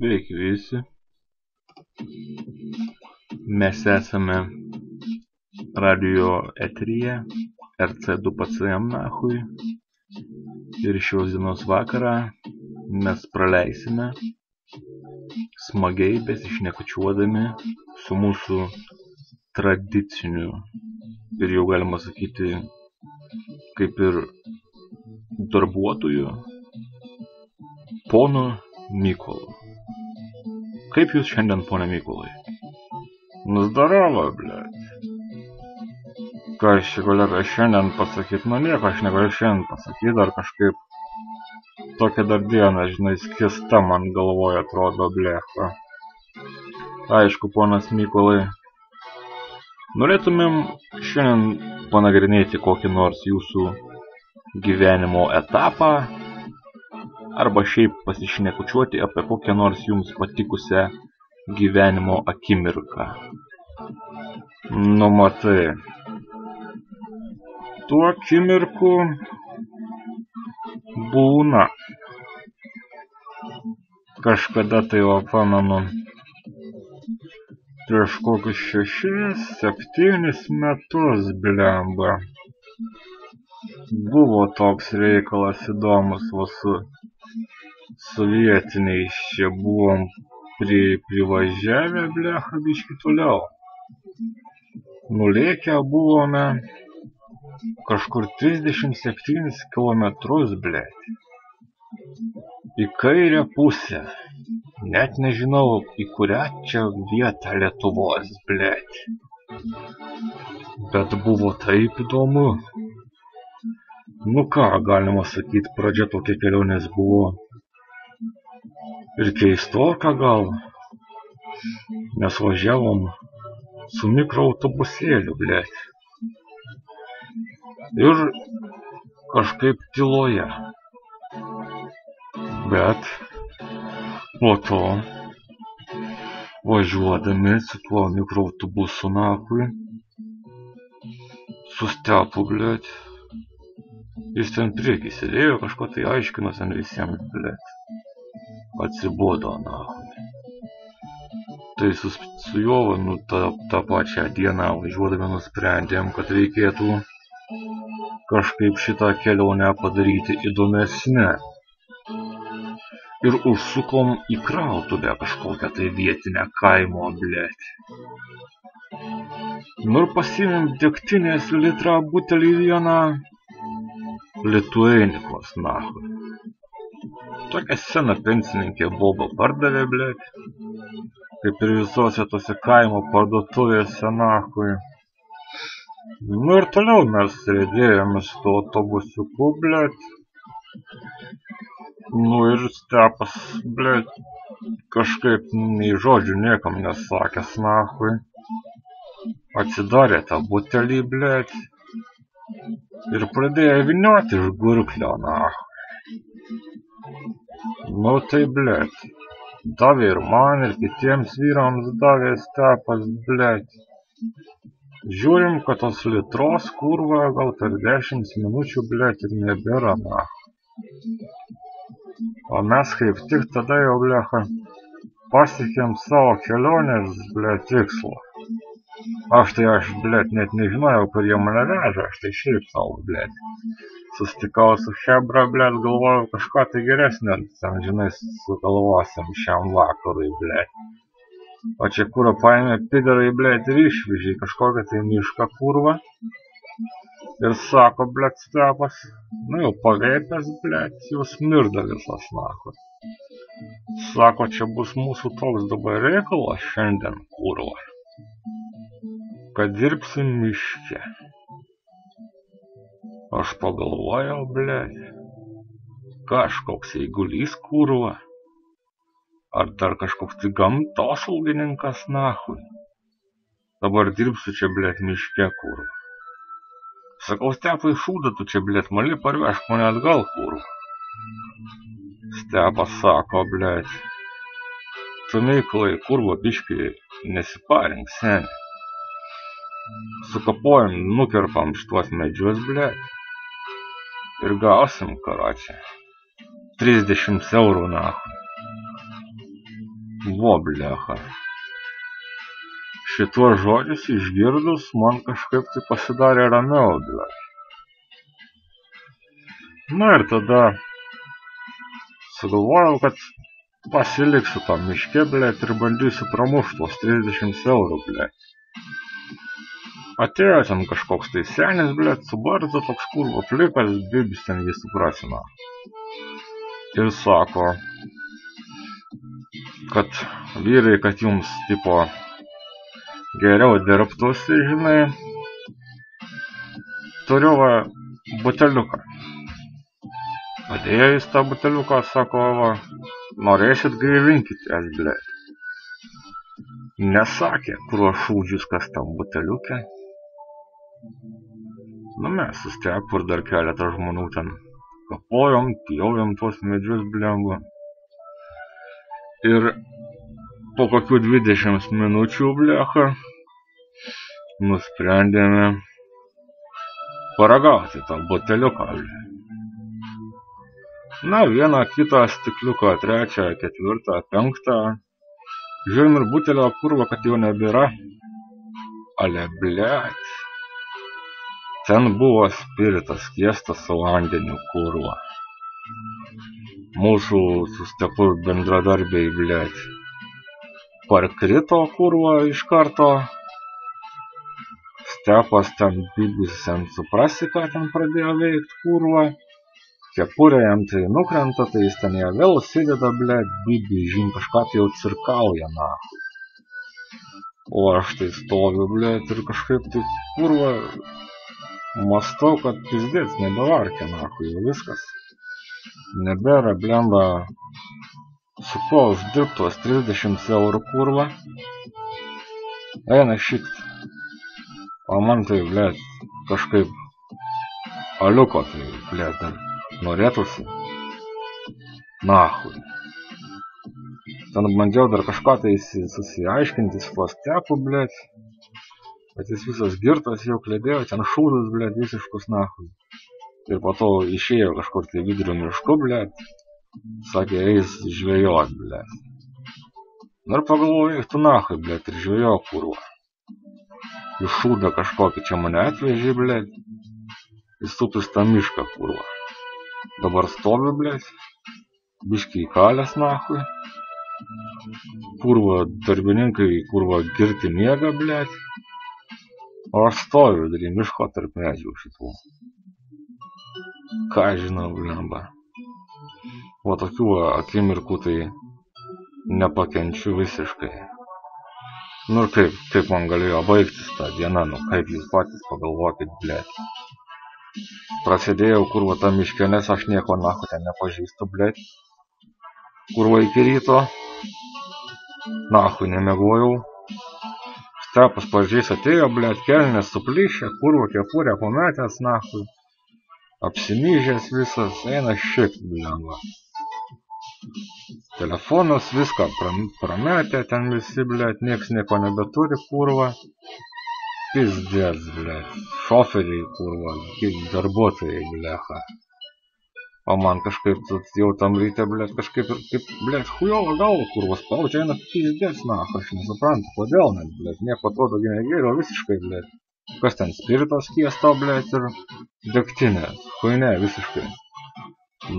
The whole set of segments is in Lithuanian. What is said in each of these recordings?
Sveiki visi. Mes esame radio eteryje RC2PCM nahui. Ir šios dienos vakarą mes praleisime smagiai besišnekučiuodami su mūsų tradiciniu ir jau galima sakyti kaip ir darbuotoju ponu Mykolu. Kaip jūs šiandien, pone Mykolai? Nu zdarova, blėt. Ką aš čia galiu šiandien pasakyt? Nu nieko aš negaliu šiandien pasakyt, dar kažkaip tokia dar diena, žinai, skista man galvoje atrodo, blėcha. Aišku, ponas Mykolai, norėtumėm šiandien panagrinėti kokį nors jūsų gyvenimo etapą arba šiaip pasišnekučiuoti apie kokią nors jums patikusią gyvenimo akimirką. Nu matai, tų akimirkų būna. Kažkada tai va pamenu, prieš kokius 6-7 metus, blemba, buvo toks reikalas įdomus, va su vietiniais čia buvom privažiavę, blecha, biškį toliau. Nulėkę buvome kažkur 37 kilometrus, blėt. Į kairę pusę. Net nežinau, į kurią čia vietą Lietuvos, blėt. Bet buvo taip įdomu. Nu ką, galima sakyti, pradžia tokia kelionės buvo ir keistoka gal, nes važiavom su mikroautobusėliu, blėt. Ir kažkaip tyloje. Bet po to važiuodami su tuo mikroautobusu nahui, su Stepu, blėt, jis ten priekį sėdėjo, kažko tai aiškino ten visiems, blėt. Atsibodo, nahui. Tai su juo, nu, tą pačią dieną važiuodami nusprendėm, kad reikėtų kažkaip šitą kelionę padaryti įdomesnę. Ir užsukom į krautuvę kažkokią tai vietinę kaimo, blėt. Nu ir pasiėmėm degtinės litrą butelį vieną Litueinikos, nahui. Tokia sena pensininkė boba pardavė, blėt, kaip ir visose tose kaimo parduotuvėse, nahui. Nu ir toliau mes sėdėjome su tuo autobusiuku, blėt. Nu ir Stepas, blėt, kažkaip nei žodžių niekam nesakęs, nahui. Atsidarė tą butelį, blėt, ir pradėjo vynioti iš gurklio, nahui. Nu tai, blėt, davė ir man, ir kitiems vyrams davė Stepas, blėt. Žiūrim, kad tos litros, kurva, gal per 10 minučių, blėt, ir nebėra, nahui. O mes kaip tik tada jau, blecha, pasiekėm savo kelionės, blėt, tikslą. Aš, blėt, net nežinojau, kur jie mane veža, aš tai šiaip savo, blėt. Sustikau su Hebra, blėt, galvojau kažką tai geresnio, ten, žinai, sugalvosim šiam vakarui, blėt. O čia kurą paėmė piderai, blėt, ir išvežė kažkokią tai mišką kurvą. Ir sako, blėt, Stepas, nu jau paveipęs, blėt, jau smirda visas, nahui. Sako, čia bus mūsų toks dabar reikalas šiandien, kurva, kad dirbsim miške. Aš pagalvojau, blėt, kažkoks eigulys, kurva, ar dar kažkoks tai gamtosaugininkas, nahui. Dabar dirbsiu čia, blėt, miške, kurva. Sakau, Stepai, šūdą tu čia, blėt, mali parvešk mane atgal, kurva. Stepas sako, blėt, tu, Mykolai, kurva, biškį nesiparink, seni. Sukapojam, nukerpam šituos medžius, blėt. Ir gausim, karočią, 30 eurų, nahui. Vo, blecha. Šituos žodžius išgirdus, man kažkaip tai pasidarė ramiau, blecha. Na ir tada sugalvojau, kad pasiliksiu tam miške, blecha, ir bandysiu pramušti tuos 30 eurų, blecha. Atėjo ten kažkoks tai senis, blecha, su barzda, toks kurva plikas, bibis ten jį suprasino. Ir sako, kad vyrai, kad jums, tipo, geriau dirbtųsi, žinai, turiu va buteliuką. Padėjo jis tą buteliuką, sako, va, norėsit gaivinkitės, blecha. Nesakė, kuriuo šūdžius kas tam buteliuke. Nu, mes su Stepu ir dar keletą žmonių ten kapojom, pjaujom tuos medžius, blemba. Ir po kokių 20 minučių, blecha, nusprendėme paragauti tą buteliuką, blecha. Na, vieną, kitą stikliuką, trečią, ketvirtą, penktą. Žiūrim ir butelio kurva, kad jau nebėra. Ale, blėt. Ten buvo spiritas skiestas su vandeniu, kurva. Mūsų su Stepu bendradarbiai, blėt. Parkrito, kurva, iš karto. Stepas ten bibis, ten suprasi, ką ten pradėjo veikt, kurva. Kepurė jam tai nukrenta, tai jis ten ją vėl sėdeda, blėt, bibi, žin, kažką tai jau cirkauja, nahui. O aš tai stoviu, blėt, ir kažkaip tai, kurva, mąstau, kad pizdėts, nebevarkė, nahui, jau viskas. Nebėra, blemba, su kuo uždirbt tuos 30 eurų, kurva. Eina šikt. O man tai, blėt, kažkaip aliuko, tai, blėt, dar norėtųsi. Nahui. Ten bandžiau dar kažką tai susiaiškinti su tuo Stepu, blėt. Bet jis visas girtas jau klėdėjo, ten šūdus, blėt, visiškus, nahui. Ir po to išėjo kažkur tai vidurio mišku, blėt. Sakė, eis žvejot, blėt. Nu ir pagalvoju, tu nahui, blėt, ir žvejo, kurva. Iš šūdą kažkokį čia mane atvežė, blėt. Įstupis tą mišką, kurva. Dabar stovi, blėt. Biški įkalęs, nahui. Kurva, darbininkai, kurva, girti miega, blėt. O aš stoviu vidury miško tarp medžių šitų. Ką žinau, blemba. O tokių akimirkų tai nepakenčiu visiškai. Nu ir kaip man galėjo baigtis tą dieną, nu kaip jūs patys pagalvokit, blėt. Prasidėjau, kurva, tą miškę, nes aš nieko nahu ten nepažįstu, blėt. Kurva iki ryto. Nahu nemiegojau. Stepas pažiais atėjo, blėt, kelnės suplyšę, kurva, kepurę pametęs, nahu. Apsimyžęs visas, eina šikt, blemba. Telefonas viską prametė, ten visi, blėt, nieks nieko nebeturi, kurva. Pizdėts, blėt. Šoferiai, kurva, darbuotojai, blecha. O man kažkaip jau tam ryte, blėt, kažkaip ir, kaip, blėt, hujovo galva, kurva, spaudžia, eina pizdėts, nahu, aš nesuprantu, kodėl net, blėt, nieko atrodo negėrio visiškai, blėt. Kas ten, spiritas skiesto, blėt, ir degtinė, huinė, visiškai.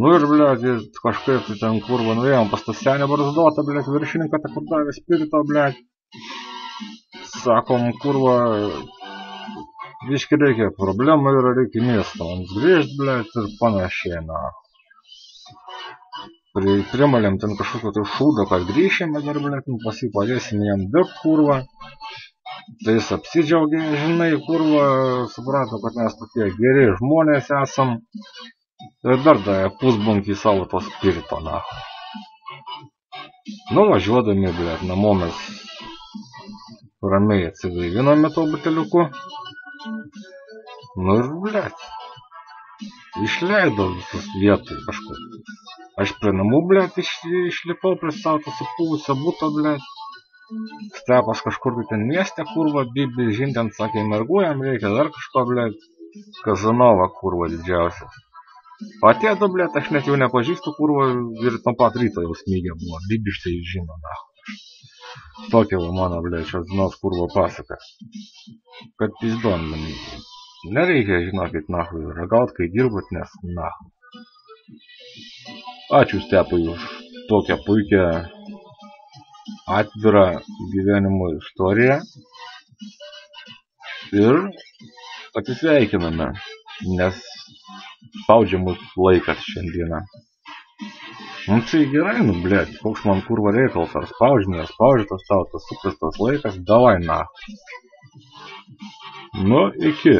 Nu ir, blėt, kažkaip ten, kurva, nuėjom pas tą senę barzdotą, blėt, viršininką, tą kur davė spirito, blėt. Sakom, kurva, biški reikia problemų ir reikia miesto, mums grįžt, blėt, ir panašiai, na. Primalėm ten kažkokio tai šūdo, kad grįšime dar, blėt, pasipadėsim jam dirbt, kurva. Tai jis apsidžiaugė, žinai, kurva, suprato, kad mes tokie geri žmonės esam. Ir dar davė pusbunkį savo to spirito, na. Nu, važiuodami, blėt, namo mes ramiai atsigaivinome to buteliuku. Nu ir, blėt, išleido visus vietoj kažkur. Aš prie namų, blėt, išlipau prie savo to supuvusio buto, blėt. Stepas kažkur ten mieste, kurva, bibi, žin, ten sakė, merguojam, reikia dar kažko, blėt. Kazanova, kurva, didžiausias. Atėdo, blėt, aš net jau nepažįstu, kurva, ir tam pat ryto jau smygė buvo. Bibi štai žino, nahu. Tokia va mano, blėt, šios dienos kurvo pasaka. Kad pizdon, nereikia, žinokit, nahui, ragaut, kai dirbat, nes nahui. Ačiū Stepai už tokią puikią atvirą gyvenimo istoriją. Ir atsisveikiname, nes spaudžia mus laikas šiandieną. Nu tai gerai, nu blėt, koks man kurva reikalas, ar spaudžiatas tau tas suprastas laikas, davai na. Nu, iki.